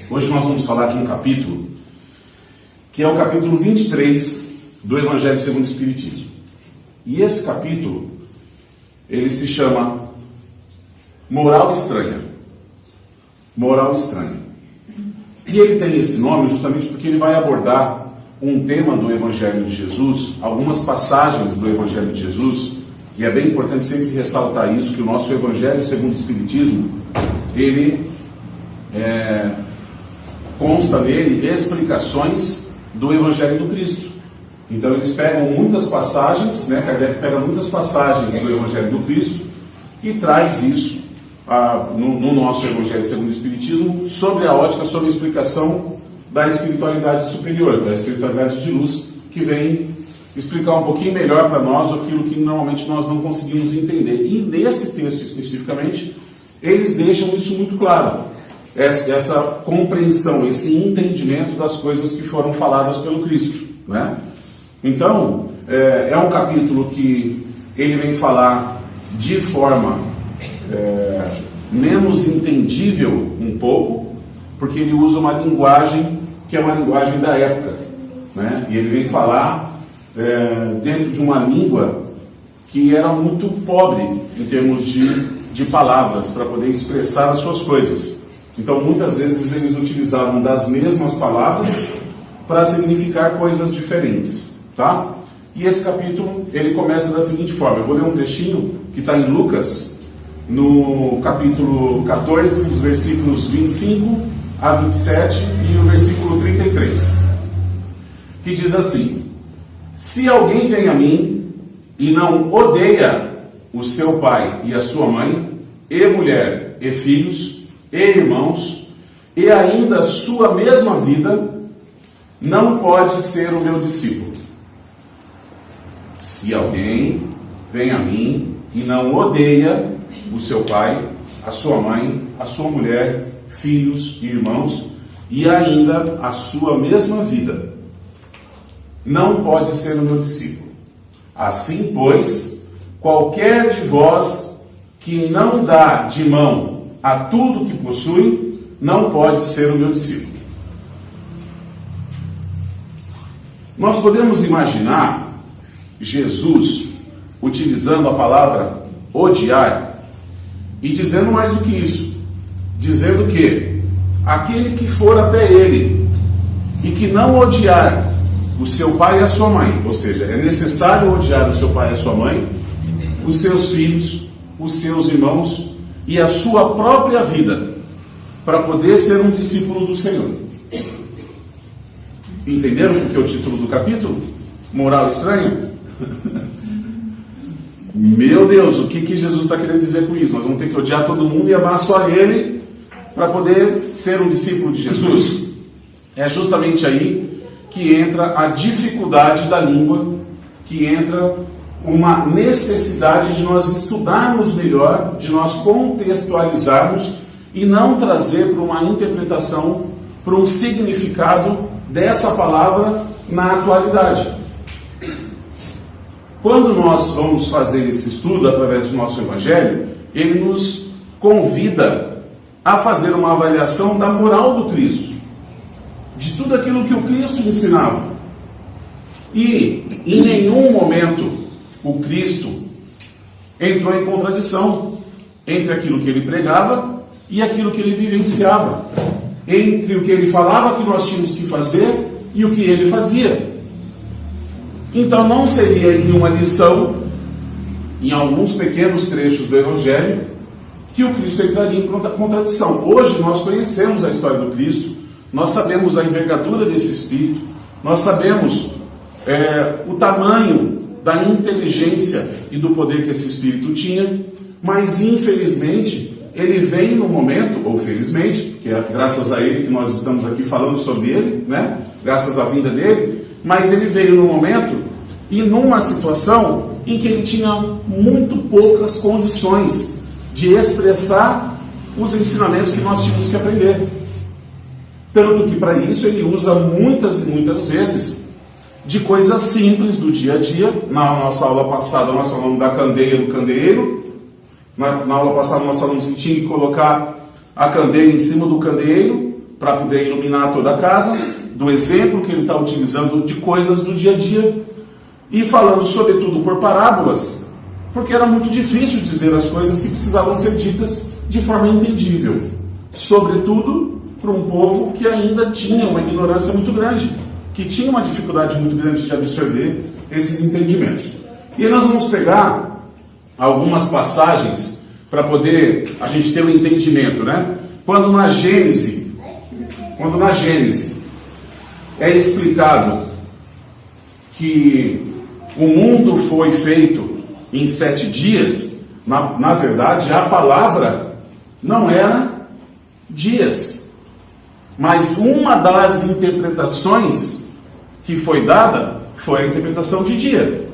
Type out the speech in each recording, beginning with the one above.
Hoje nós vamos falar de um capítulo, que é o capítulo 23 do Evangelho segundo o Espiritismo. E esse capítulo, ele se chama Moral Estranha. Moral Estranha. E ele tem esse nome justamente porque ele vai abordar um tema do Evangelho de Jesus, algumas passagens do Evangelho de Jesus, e é bem importante sempre ressaltar isso, que o nosso Evangelho segundo o Espiritismo, ele consta nele explicações do Evangelho do Cristo. Então eles pegam muitas passagens, Kardec pega muitas passagens do Evangelho do Cristo e traz isso no nosso Evangelho segundo o Espiritismo, sobre a ótica, sobre a explicação da espiritualidade superior, da espiritualidade de luz, que vem explicar um pouquinho melhor para nós aquilo que normalmente nós não conseguimos entender. E nesse texto especificamente, eles deixam isso muito claro, essa compreensão, esse entendimento das coisas que foram faladas pelo Cristo, Então, é um capítulo que ele vem falar de forma menos entendível um pouco, porque ele usa uma linguagem que é uma linguagem da época, E ele vem falar dentro de uma língua que era muito pobre em termos de palavras para poder expressar as suas coisas. Então, muitas vezes eles utilizavam das mesmas palavras para significar coisas diferentes, E esse capítulo, ele começa da seguinte forma. Eu vou ler um trechinho que está em Lucas, no capítulo 14, dos versículos 25 a 27 e o versículo 33, que diz assim: se alguém vem a mim e não odeia o seu pai e a sua mãe, e mulher, e filhos, e irmãos, e ainda sua mesma vida, não pode ser o meu discípulo. Se alguém vem a mim e não odeia o seu pai, a sua mãe, a sua mulher, filhos e irmãos, e ainda a sua mesma vida, não pode ser o meu discípulo. Assim, pois, qualquer de vós que não dá de mão a tudo que possui, não pode ser o meu discípulo. Nós podemos imaginar Jesus utilizando a palavra odiar e dizendo mais do que isso, dizendo que aquele que for até ele e que não odiar o seu pai e a sua mãe, ou seja, é necessário odiar o seu pai e a sua mãe, os seus filhos, os seus irmãos e a sua própria vida, para poder ser um discípulo do Senhor. Entenderam o que é o título do capítulo? Moral estranha? Meu Deus, o que Jesus está querendo dizer com isso? Nós vamos ter que odiar todo mundo e amar só Ele para poder ser um discípulo de Jesus? É justamente aí que entra a dificuldade da língua, que entra uma necessidade de nós estudarmos melhor, de nós contextualizarmos e não trazer para uma interpretação, para um significado dessa palavra na atualidade. Quando nós vamos fazer esse estudo através do nosso Evangelho, ele nos convida a fazer uma avaliação da moral do Cristo, de tudo aquilo que o Cristo ensinava. E em nenhum momento o Cristo entrou em contradição entre aquilo que ele pregava e aquilo que ele vivenciava, entre o que ele falava que nós tínhamos que fazer e o que ele fazia. Então não seria nenhuma lição, em alguns pequenos trechos do Evangelho, que o Cristo entraria em contradição. Hoje nós conhecemos a história do Cristo, nós sabemos a envergadura desse Espírito, nós sabemos o tamanho da inteligência e do poder que esse Espírito tinha, mas infelizmente ele vem no momento, ou felizmente, que é graças a ele que nós estamos aqui falando sobre ele, graças à vinda dele, mas ele veio no momento e numa situação em que ele tinha muito poucas condições de expressar os ensinamentos que nós tínhamos que aprender. Tanto que para isso ele usa muitas e muitas vezes de coisas simples do dia a dia. Na nossa aula passada nós falamos da candeia do candeeiro. Na aula passada nós falamos que tinha que colocar a candeia em cima do candeeiro para poder iluminar toda a casa, do exemplo que ele está utilizando de coisas do dia a dia, e falando sobretudo por parábolas, porque era muito difícil dizer as coisas que precisavam ser ditas de forma entendível, sobretudo para um povo que ainda tinha uma ignorância muito grande, que tinha uma dificuldade muito grande de absorver esses entendimentos. E aí nós vamos pegar algumas passagens para poder a gente ter um entendimento, né? Quando na Gênese é explicado que o mundo foi feito em 7 dias, na verdade a palavra não era dias, mas uma das interpretações que foi dada foi a interpretação de dia.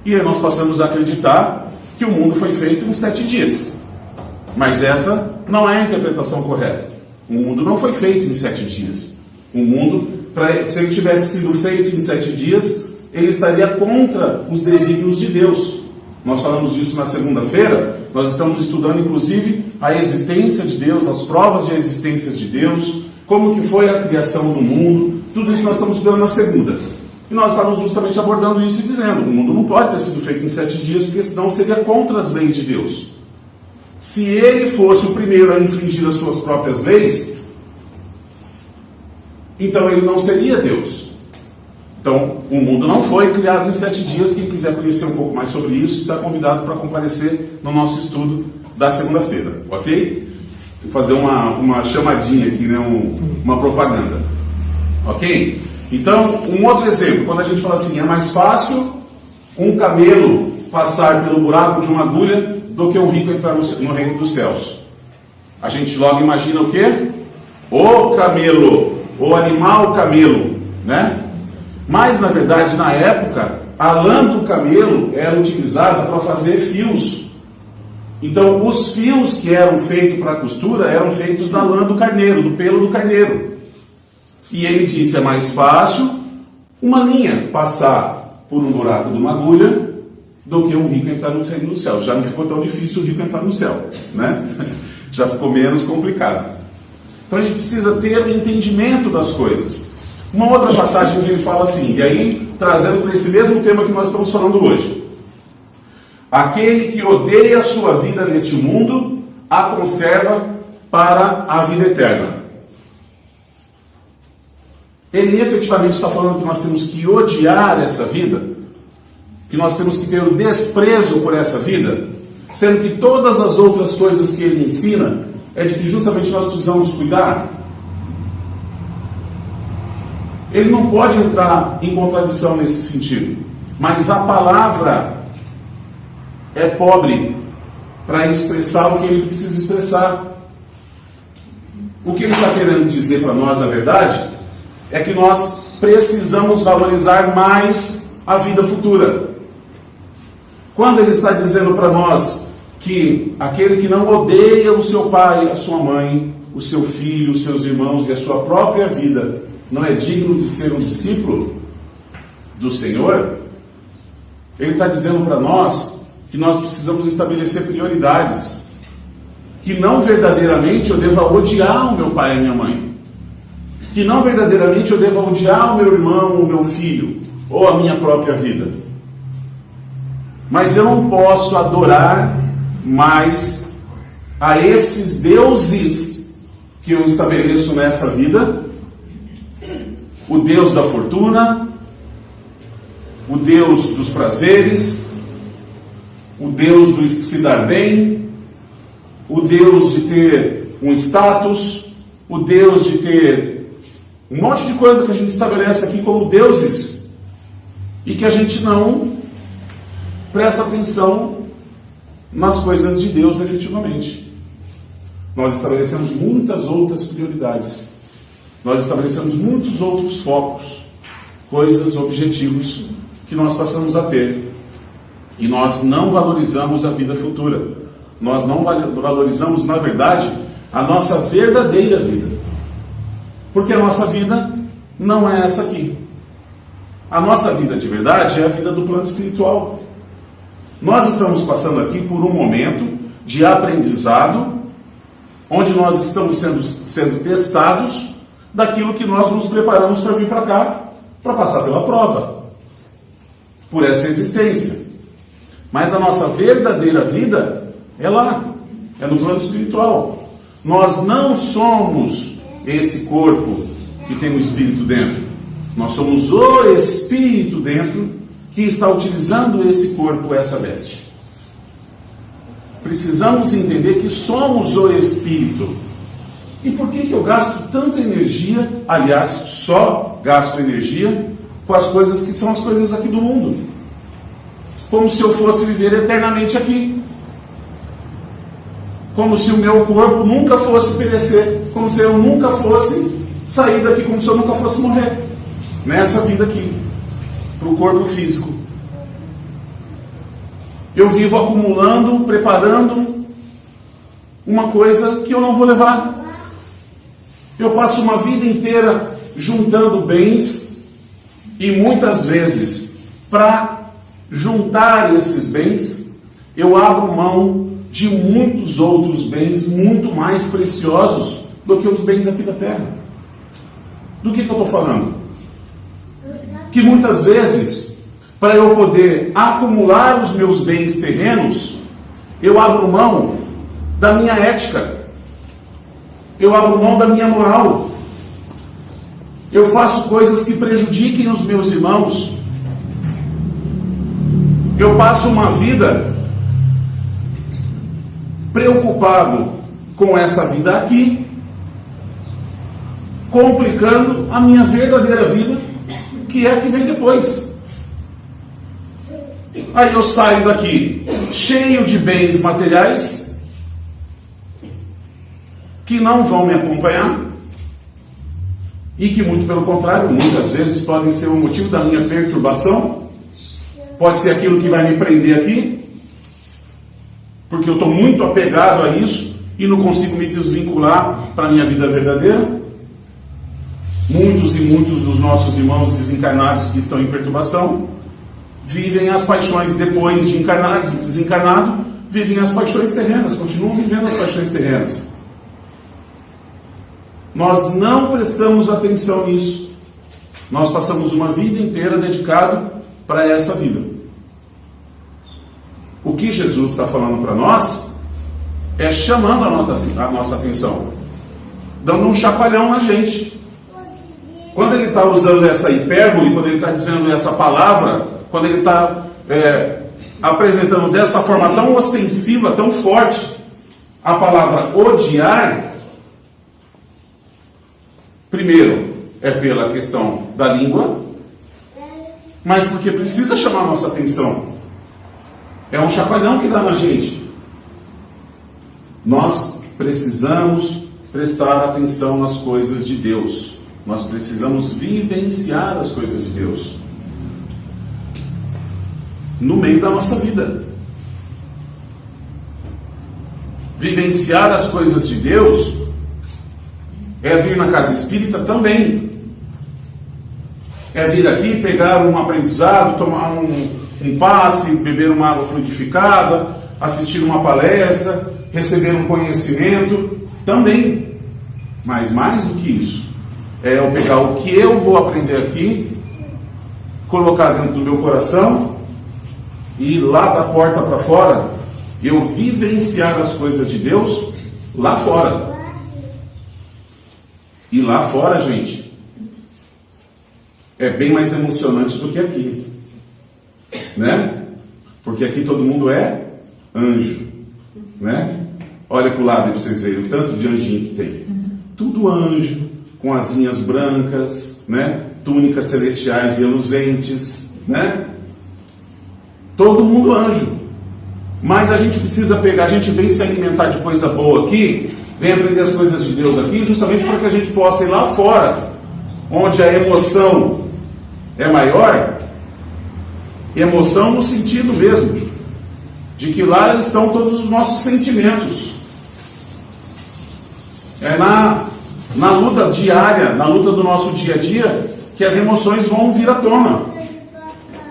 E aí nós passamos a acreditar que o mundo foi feito em 7 dias. Mas essa não é a interpretação correta. O mundo não foi feito em 7 dias. O mundo, se ele tivesse sido feito em 7 dias, ele estaria contra os desígnios de Deus. Nós falamos disso na segunda-feira. Nós estamos estudando, inclusive, a existência de Deus, as provas de existência de Deus, como que foi a criação do mundo. Tudo isso nós estamos estudando na segunda. E nós estamos justamente abordando isso e dizendo: o mundo não pode ter sido feito em 7 dias, porque senão seria contra as leis de Deus. Se ele fosse o primeiro a infringir as suas próprias leis, então ele não seria Deus. Então, o mundo não foi criado em 7 dias. Quem quiser conhecer um pouco mais sobre isso, está convidado para comparecer no nosso estudo da segunda-feira, ok? Vou fazer uma chamadinha aqui, né? Uma propaganda, ok? Então, um outro exemplo, quando a gente fala assim, é mais fácil um camelo passar pelo buraco de uma agulha do que um rico entrar no reino dos céus. A gente logo imagina o quê? O camelo, o animal camelo, né? Mas, na verdade, na época, a lã do camelo era utilizada para fazer fios. Então, os fios que eram feitos para a costura eram feitos da lã do carneiro, do pelo do carneiro. E ele disse, é mais fácil uma linha passar por um buraco de uma agulha do que um rico entrar no reino do céu. Já não ficou tão difícil o rico entrar no céu, né? Já ficou menos complicado. Então a gente precisa ter o entendimento das coisas. Uma outra passagem que ele fala assim, e aí trazendo para esse mesmo tema que nós estamos falando hoje. Aquele que odeia a sua vida neste mundo, a conserva para a vida eterna. Ele efetivamente está falando que nós temos que odiar essa vida, que nós temos que ter o desprezo por essa vida, sendo que todas as outras coisas que ele ensina é de que justamente nós precisamos cuidar. Ele não pode entrar em contradição nesse sentido, mas a palavra é pobre para expressar o que ele precisa expressar. O que ele está querendo dizer para nós, na verdade, é que nós precisamos valorizar mais a vida futura. Quando ele está dizendo para nós que aquele que não odeia o seu pai, a sua mãe, o seu filho, os seus irmãos e a sua própria vida, não é digno de ser um discípulo do Senhor, ele está dizendo para nós que nós precisamos estabelecer prioridades, que não verdadeiramente eu deva odiar o meu pai e a minha mãe, que não verdadeiramente eu deva odiar o meu irmão, o meu filho, ou a minha própria vida. Mas eu não posso adorar mais a esses deuses que eu estabeleço nessa vida, o Deus da fortuna, o Deus dos prazeres, o Deus do se dar bem, o Deus de ter um status, o Deus de ter um monte de coisa que a gente estabelece aqui como deuses e que a gente não presta atenção nas coisas de Deus efetivamente. Nós estabelecemos muitas outras prioridades. Nós estabelecemos muitos outros focos, coisas, objetivos que nós passamos a ter. E nós não valorizamos a vida futura. Nós não valorizamos, na verdade, a nossa verdadeira vida. Porque a nossa vida não é essa aqui. A nossa vida de verdade é a vida do plano espiritual. Nós estamos passando aqui por um momento de aprendizado, onde nós estamos sendo testados daquilo que nós nos preparamos para vir para cá, para passar pela prova, por essa existência. Mas a nossa verdadeira vida é lá, é no plano espiritual. Nós não somos esse corpo que tem o espírito dentro. Nós somos o espírito dentro que está utilizando esse corpo, essa veste. Precisamos entender que somos o espírito. E por que eu gasto tanta energia, aliás, só gasto energia com as coisas que são as coisas aqui do mundo? Como se eu fosse viver eternamente aqui. Como se o meu corpo nunca fosse perecer. Como se eu nunca fosse sair daqui, como se eu nunca fosse morrer. Nessa vida aqui, para o corpo físico. Eu vivo acumulando, preparando uma coisa que eu não vou levar. Eu passo uma vida inteira juntando bens e muitas vezes, para juntar esses bens, eu abro mão de muitos outros bens muito mais preciosos do que os bens aqui da terra. Do que eu estou falando? Que muitas vezes, para eu poder acumular os meus bens terrenos, eu abro mão da minha ética, eu abro mão da minha moral, eu faço coisas que prejudiquem os meus irmãos, eu passo uma vida preocupado com essa vida aqui, complicando a minha verdadeira vida, que é a que vem depois. Aí eu saio daqui cheio de bens materiais que não vão me acompanhar e que, muito pelo contrário, muitas vezes podem ser o motivo da minha perturbação. Pode ser aquilo que vai me prender aqui, porque eu estou muito apegado a isso e não consigo me desvincular para a minha vida verdadeira. Muitos e muitos dos nossos irmãos desencarnados que estão em perturbação vivem as paixões depois de encarnado, de desencarnado, vivem as paixões terrenas, continuam vivendo as paixões terrenas. Nós não prestamos atenção nisso. Nós passamos uma vida inteira dedicado para essa vida. O que Jesus está falando para nós é chamando a nossa atenção, dando um chacoalhão na gente. Quando ele está usando essa hipérbole, quando ele está dizendo essa palavra, quando ele está apresentando dessa forma tão ostensiva, tão forte, a palavra odiar, primeiro é pela questão da língua, mas porque precisa chamar a nossa atenção. É um chacoalhão que dá na gente. Nós precisamos prestar atenção nas coisas de Deus. Nós precisamos vivenciar as coisas de Deus no meio da nossa vida. Vivenciar as coisas de Deus é vir na casa espírita também. É vir aqui, pegar um aprendizado, tomar um passe, beber uma água frutificada, assistir uma palestra, receber um conhecimento também. Mas mais do que isso, é eu pegar o que eu vou aprender aqui, colocar dentro do meu coração e lá da porta para fora, eu vivenciar as coisas de Deus lá fora. E lá fora, gente, é bem mais emocionante do que aqui, né? Porque aqui todo mundo é anjo, né? Olha para o lado aí para vocês verem o tanto de anjinho que tem. Tudo anjo, com asinhas brancas, né? Túnicas celestiais e reluzentes, né? Todo mundo anjo. Mas a gente precisa pegar, a gente vem se alimentar de coisa boa aqui, vem aprender as coisas de Deus aqui, justamente para que a gente possa ir lá fora, onde a emoção é maior, emoção no sentido mesmo, de que lá estão todos os nossos sentimentos. É na luta diária, na luta do nosso dia a dia, que as emoções vão vir à tona.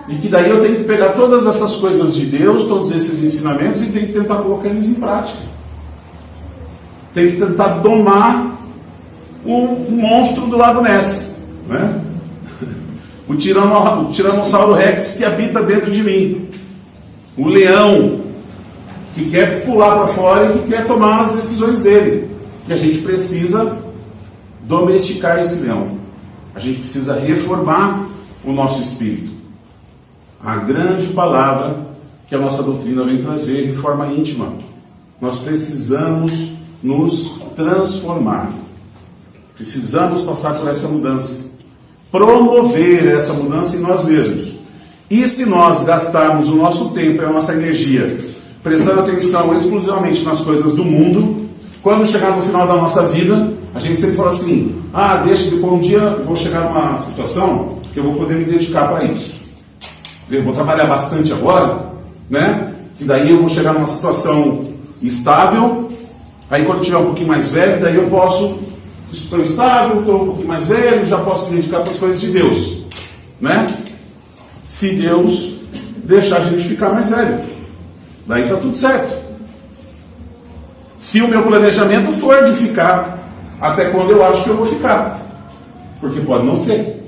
E que daí eu tenho que pegar todas essas coisas de Deus, todos esses ensinamentos, e tenho que tentar colocar eles em prática. Tenho que tentar domar um monstro do Lago Ness, né? O Tiranossauro Rex que habita dentro de mim, o leão que quer pular para fora e que quer tomar as decisões dele. Que a gente precisa domesticar esse leão, a gente precisa reformar o nosso espírito. A grande palavra que a nossa doutrina vem trazer, reforma íntima. Nós precisamos nos transformar, precisamos passar por essa mudança, promover essa mudança em nós mesmos. E se nós gastarmos o nosso tempo e a nossa energia prestando atenção exclusivamente nas coisas do mundo, quando chegar no final da nossa vida, a gente sempre fala assim: deixa depois um dia eu vou chegar numa situação que eu vou poder me dedicar para isso. Eu vou trabalhar bastante agora, né? Que daí eu vou chegar numa situação estável. Aí quando eu estiver um pouquinho mais velho, daí eu posso, estou estável, estou um pouquinho mais velho, já posso me dedicar para as coisas de Deus, né? Se Deus deixar a gente ficar mais velho, daí está tudo certo. Se o meu planejamento for de ficar até quando eu acho que eu vou ficar, porque pode não ser.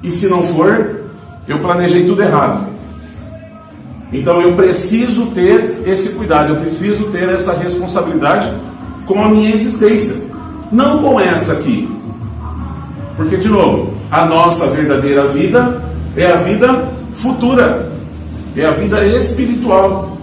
E se não for, eu planejei tudo errado. Então eu preciso ter esse cuidado, eu preciso ter essa responsabilidade com a minha existência, não com essa aqui. Porque, de novo, a nossa verdadeira vida é a vida futura, é a vida espiritual.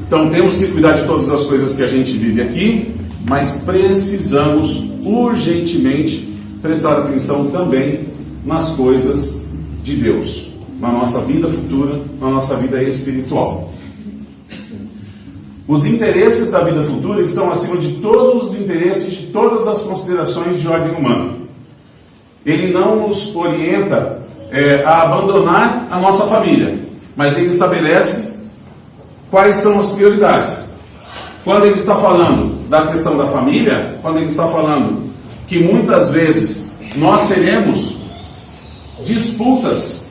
Então temos que cuidar de todas as coisas que a gente vive aqui, mas precisamos urgentemente prestar atenção também nas coisas de Deus, na nossa vida futura, na nossa vida espiritual. Os interesses da vida futura estão acima de todos os interesses, de todas as considerações de ordem humana. Ele não nos orienta a abandonar a nossa família, mas ele estabelece quais são as prioridades. Quando ele está falando da questão da família, quando ele está falando que muitas vezes nós teremos disputas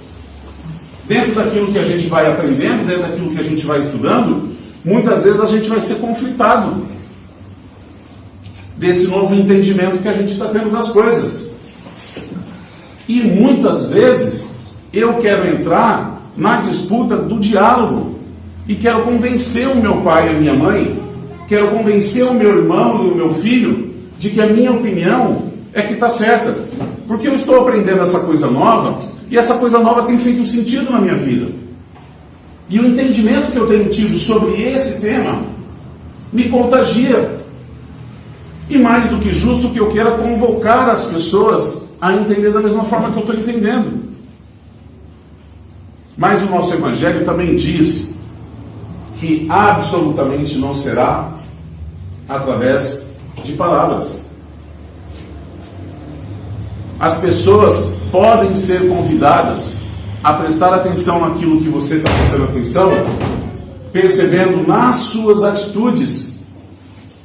dentro daquilo que a gente vai aprendendo, dentro daquilo que a gente vai estudando, muitas vezes a gente vai ser conflitado desse novo entendimento que a gente está tendo das coisas. E muitas vezes eu quero entrar na disputa do diálogo e quero convencer o meu pai e a minha mãe, quero convencer o meu irmão e o meu filho de que a minha opinião é que está certa, porque eu estou aprendendo essa coisa nova e essa coisa nova tem feito sentido na minha vida. E o entendimento que eu tenho tido sobre esse tema me contagia. E mais do que justo que eu queira convocar as pessoas a entender da mesma forma que eu estou entendendo. Mas o nosso Evangelho também diz que absolutamente não será através de palavras. As pessoas podem ser convidadas a prestar atenção naquilo que você está prestando atenção, percebendo nas suas atitudes,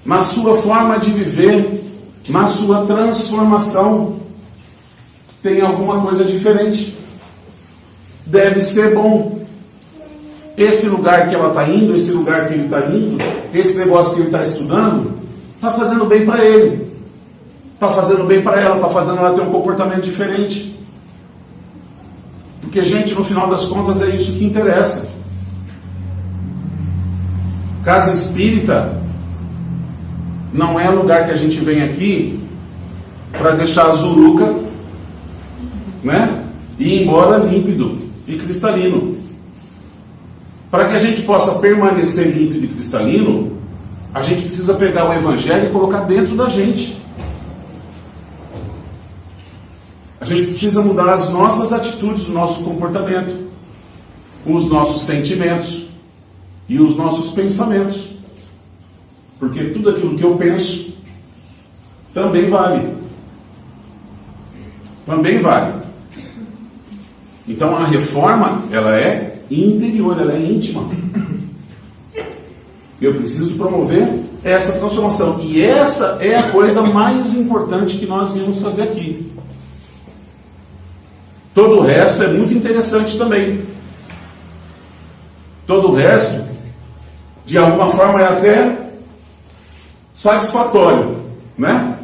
na sua forma de viver, na sua transformação, tem alguma coisa diferente. Deve ser bom. Esse lugar que ela está indo, esse lugar que ele está indo, esse negócio que ele está estudando, está fazendo bem para ele, está fazendo bem para ela, está fazendo ela ter um comportamento diferente. Porque, gente, no final das contas é isso que interessa. Casa espírita não é lugar que a gente vem aqui para deixar a zuruca, né, e ir embora límpido e cristalino. Para que a gente possa permanecer límpido e cristalino, a gente precisa pegar o Evangelho e colocar dentro da gente. A gente precisa mudar as nossas atitudes, o nosso comportamento, os nossos sentimentos e os nossos pensamentos. Porque tudo aquilo que eu penso também vale. Também vale. Então a reforma, ela é interior, ela é íntima. Eu preciso promover essa transformação. E essa é a coisa mais importante que nós íamos fazer aqui. Todo o resto é muito interessante também. Todo o resto, de alguma forma, é até satisfatório, né?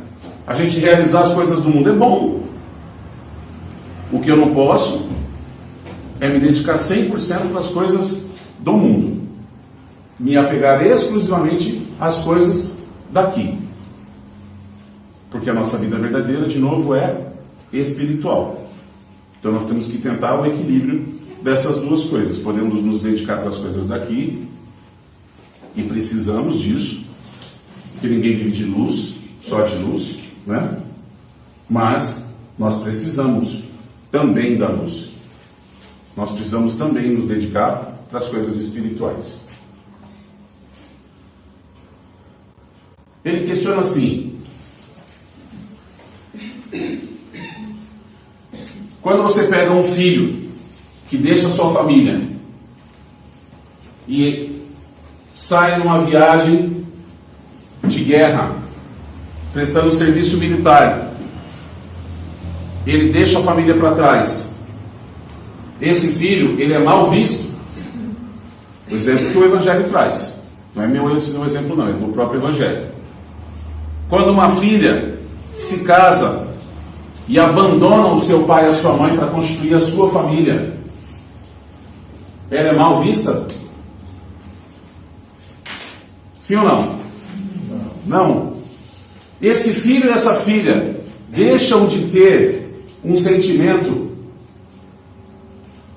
A gente realizar as coisas do mundo é bom. O que eu não posso é me dedicar 100% para as coisas do mundo. Me apegar exclusivamente às coisas daqui. Porque a nossa vida verdadeira, de novo, é espiritual. Então nós temos que tentar o equilíbrio dessas duas coisas. Podemos nos dedicar para as coisas daqui, e precisamos disso, porque ninguém vive de luz, só de luz, né? Mas nós precisamos também da luz. Nós precisamos também nos dedicar para as coisas espirituais. Ele questiona assim: quando você pega um filho que deixa sua família e sai numa viagem de guerra, prestando serviço militar, ele deixa a família para trás, esse filho, ele é mal visto? O exemplo que o Evangelho traz, não é meu exemplo não, é do próprio Evangelho. Quando uma filha se casa e abandona o seu pai e a sua mãe para constituir a sua família, ela é mal vista? Sim ou não? Não. Esse filho e essa filha deixam de ter um sentimento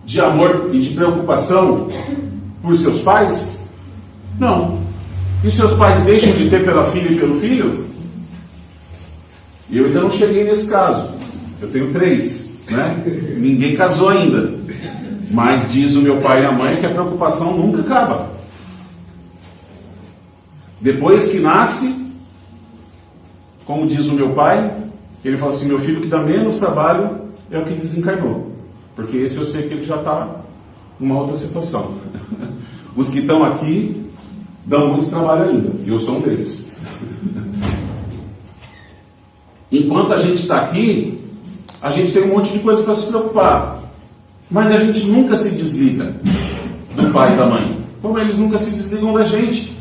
de amor e de preocupação por seus pais? Não. E seus pais deixam de ter pela filha e pelo filho? Eu ainda não cheguei nesse caso. Eu tenho 3, né? Ninguém casou ainda. Mas diz o meu pai e a mãe que a preocupação nunca acaba. Depois que nasce, como diz o meu pai, ele fala assim: meu filho que dá menos trabalho é o que desencarnou. Porque esse eu sei que ele já está numa outra situação. Os que estão aqui dão muito trabalho ainda. E eu sou um deles. Enquanto a gente está aqui, a gente tem um monte de coisa para se preocupar. Mas a gente nunca se desliga do pai e da mãe, como eles nunca se desligam da gente.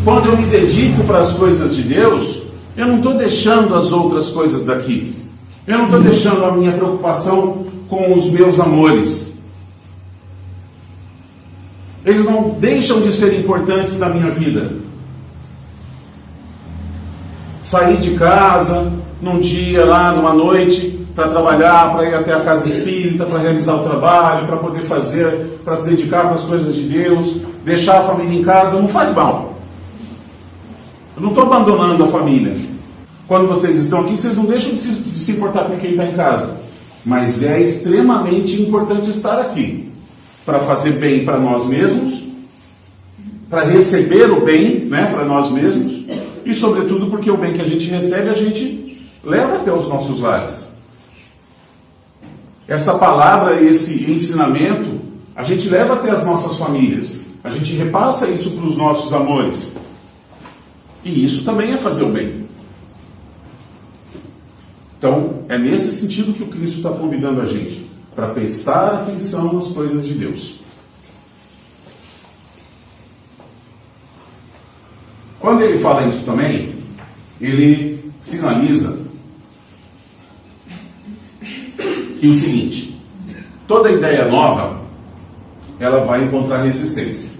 Quando eu me dedico para as coisas de Deus, eu não estou deixando as outras coisas daqui. Eu não estou deixando a minha preocupação com os meus amores. Eles não deixam de ser importantes na minha vida. Sair de casa num dia lá, numa noite, para trabalhar, para ir até a casa espírita, para realizar o trabalho, para poder fazer, para se dedicar para as coisas de Deus, deixar a família em casa, não faz mal. Eu não estou abandonando a família. Quando vocês estão aqui, vocês não deixam de se importar com quem está em casa. Mas é extremamente importante estar aqui, para fazer bem para nós mesmos, para receber o bem, né, para nós mesmos, e sobretudo porque o bem que a gente recebe, a gente leva até os nossos lares. Essa palavra, esse ensinamento, a gente leva até as nossas famílias. A gente repassa isso para os nossos amores. E isso também é fazer o bem. Então, é nesse sentido que o Cristo está convidando a gente, para prestar atenção nas coisas de Deus. Quando ele fala isso também, ele sinaliza que o seguinte: toda ideia nova, ela vai encontrar resistência.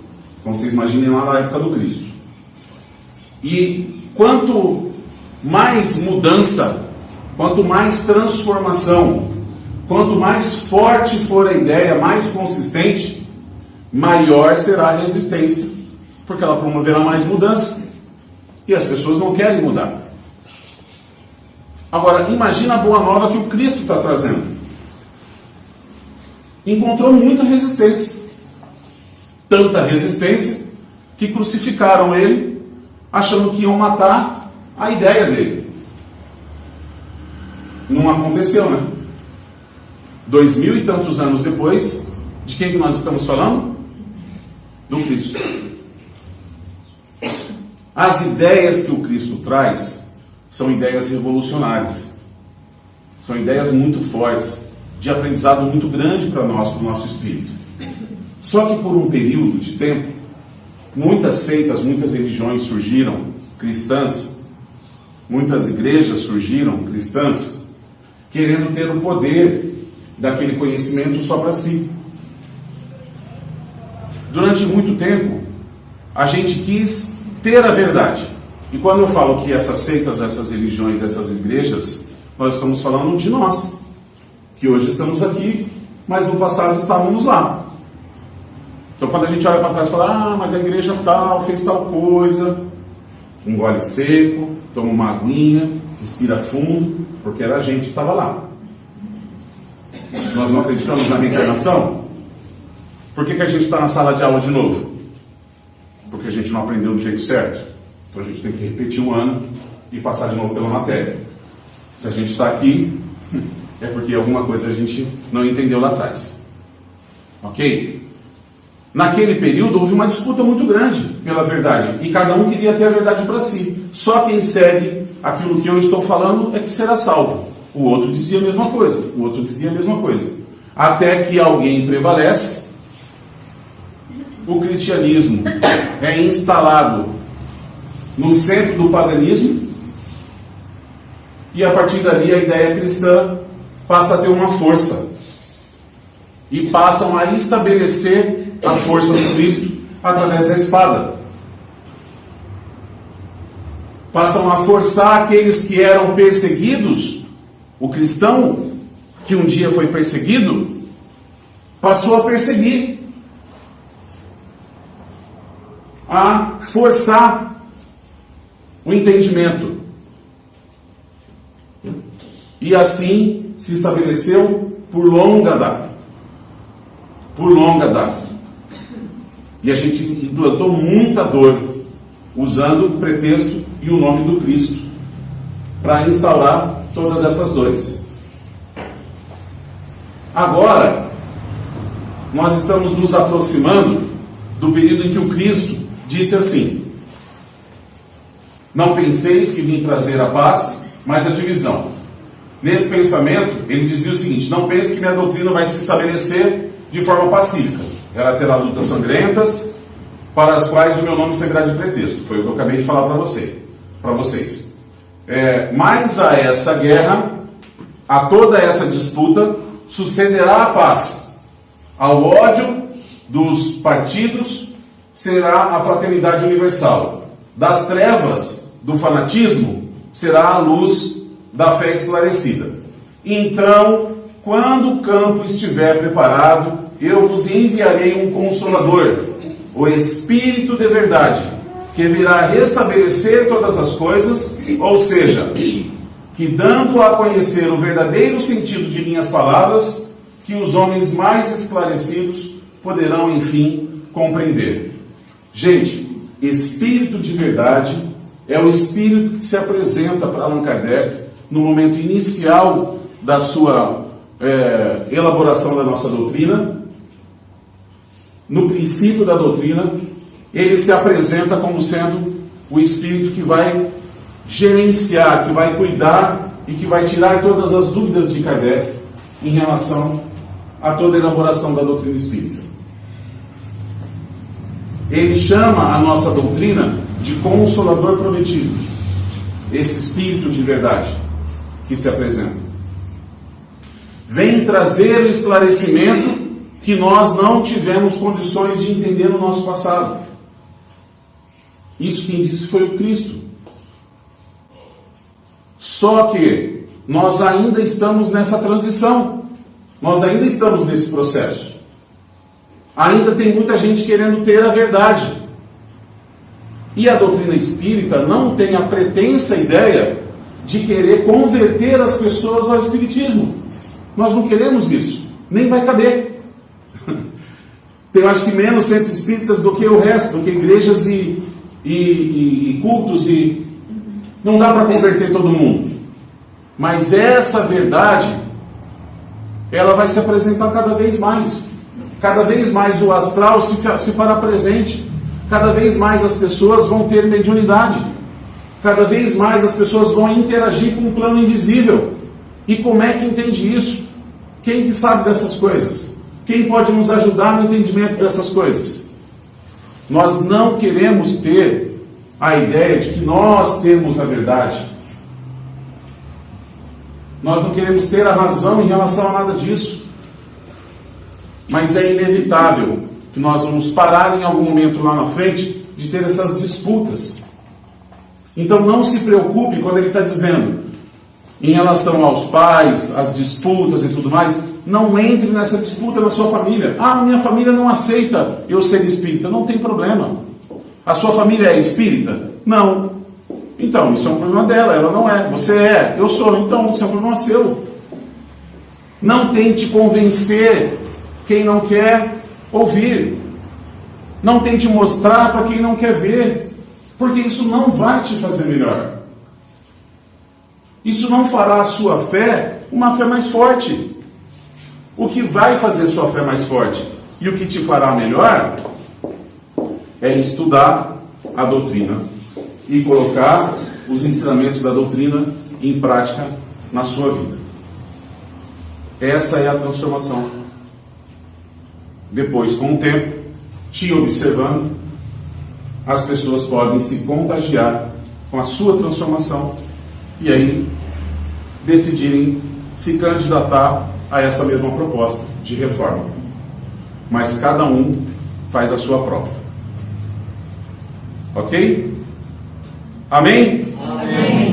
Como vocês imaginem lá na época do Cristo. E quanto mais mudança, quanto mais transformação, quanto mais forte for a ideia, mais consistente, maior será a resistência, porque ela promoverá mais mudança. E as pessoas não querem mudar. Agora, imagina a boa nova que o Cristo está trazendo. Encontrou muita resistência. Tanta resistência que crucificaram ele, achando que iam matar a ideia dele. Não aconteceu, né? 2000 e tantos anos depois, de quem que nós estamos falando? Do Cristo. As ideias que o Cristo traz são ideias revolucionárias. São ideias muito fortes, de aprendizado muito grande para nós, para o nosso espírito. Só que por um período de tempo, muitas seitas, muitas religiões surgiram, cristãs, muitas igrejas surgiram, cristãs, querendo ter o poder daquele conhecimento só para si. Durante muito tempo, a gente quis ter a verdade. E quando eu falo que essas seitas, essas religiões, essas igrejas, nós estamos falando de nós, que hoje estamos aqui, mas no passado estávamos lá. Então quando a gente olha para trás e fala, mas a igreja tal, fez tal coisa, engole seco, toma uma aguinha, respira fundo, porque era a gente que estava lá. Nós não acreditamos na reencarnação? Por que a gente está na sala de aula de novo? Porque a gente não aprendeu do jeito certo. Então a gente tem que repetir um ano e passar de novo pela matéria. Se a gente está aqui, é porque alguma coisa a gente não entendeu lá atrás. Ok? Naquele período houve uma disputa muito grande pela verdade. E cada um queria ter a verdade para si. Só quem segue aquilo que eu estou falando é que será salvo. O outro dizia a mesma coisa. O outro dizia a mesma coisa. Até que alguém prevalece. O cristianismo é instalado no centro do paganismo, e a partir dali a ideia cristã passa a ter uma força, e passam a estabelecer a força do Cristo através da espada. Passam a forçar aqueles que eram perseguidos. O cristão que um dia foi perseguido passou a perseguir, a forçar o entendimento. E assim se estabeleceu por longa data. Por longa data. E a gente implantou muita dor, usando o pretexto e o nome do Cristo, para instaurar todas essas dores. Agora, nós estamos nos aproximando do período em que o Cristo disse assim: não penseis que vim trazer a paz, mas a divisão. Nesse pensamento, ele dizia o seguinte: não pense que minha doutrina vai se estabelecer de forma pacífica. Ela terá lutas sangrentas, para as quais o meu nome servirá de pretexto. Foi o que eu acabei de falar para vocês. Mas a essa guerra, a toda essa disputa, sucederá a paz. Ao ódio dos partidos será a fraternidade universal. Das trevas, do fanatismo, será a luz da fé esclarecida. Então, quando o campo estiver preparado, eu vos enviarei um Consolador, o Espírito de verdade, que virá restabelecer todas as coisas, ou seja, que dando a conhecer o verdadeiro sentido de minhas palavras, que os homens mais esclarecidos poderão, enfim, compreender. Gente, Espírito de verdade é o Espírito que se apresenta para Allan Kardec no momento inicial da sua elaboração da nossa doutrina. No princípio da doutrina, ele se apresenta como sendo o Espírito que vai gerenciar, que vai cuidar e que vai tirar todas as dúvidas de Kardec em relação a toda a elaboração da doutrina espírita. Ele chama a nossa doutrina de Consolador Prometido, esse Espírito de verdade que se apresenta. Vem trazer o esclarecimento que nós não tivemos condições de entender no nosso passado. Isso quem disse foi o Cristo. Só que nós ainda estamos nessa transição. Nós ainda estamos nesse processo. Ainda tem muita gente querendo ter a verdade. E a doutrina espírita não tem a pretensa ideia de querer converter as pessoas ao espiritismo. Nós não queremos isso. Nem vai caber. Tem, acho que, menos centros espíritas do que o resto, do que igrejas e cultos, e não dá para converter todo mundo. Mas essa verdade, ela vai se apresentar cada vez mais. Cada vez mais o astral se fará presente. Cada vez mais as pessoas vão ter mediunidade. Cada vez mais as pessoas vão interagir com um plano invisível. E como é que entende isso? Quem que sabe dessas coisas? Quem pode nos ajudar no entendimento dessas coisas? Nós não queremos ter a ideia de que nós temos a verdade. Nós não queremos ter a razão em relação a nada disso. Mas é inevitável que nós vamos parar em algum momento lá na frente de ter essas disputas. Então não se preocupe quando ele está dizendo, em relação aos pais, as disputas e tudo mais, não entre nessa disputa na sua família. Ah, minha família não aceita eu ser espírita. Não tem problema. A sua família é espírita? Não. Então, isso é um problema dela, ela não é. Você é, eu sou, então isso é um problema seu. Não tente convencer quem não quer ouvir. Não tente mostrar para quem não quer ver. Porque isso não vai te fazer melhor. Isso não fará a sua fé uma fé mais forte. O que vai fazer sua fé mais forte e o que te fará melhor é estudar a doutrina e colocar os ensinamentos da doutrina em prática na sua vida. Essa é a transformação. Depois, com o tempo, te observando, as pessoas podem se contagiar com a sua transformação e aí decidirem se candidatar a essa mesma proposta de reforma. Mas cada um faz a sua própria. Ok? Amém? Amém.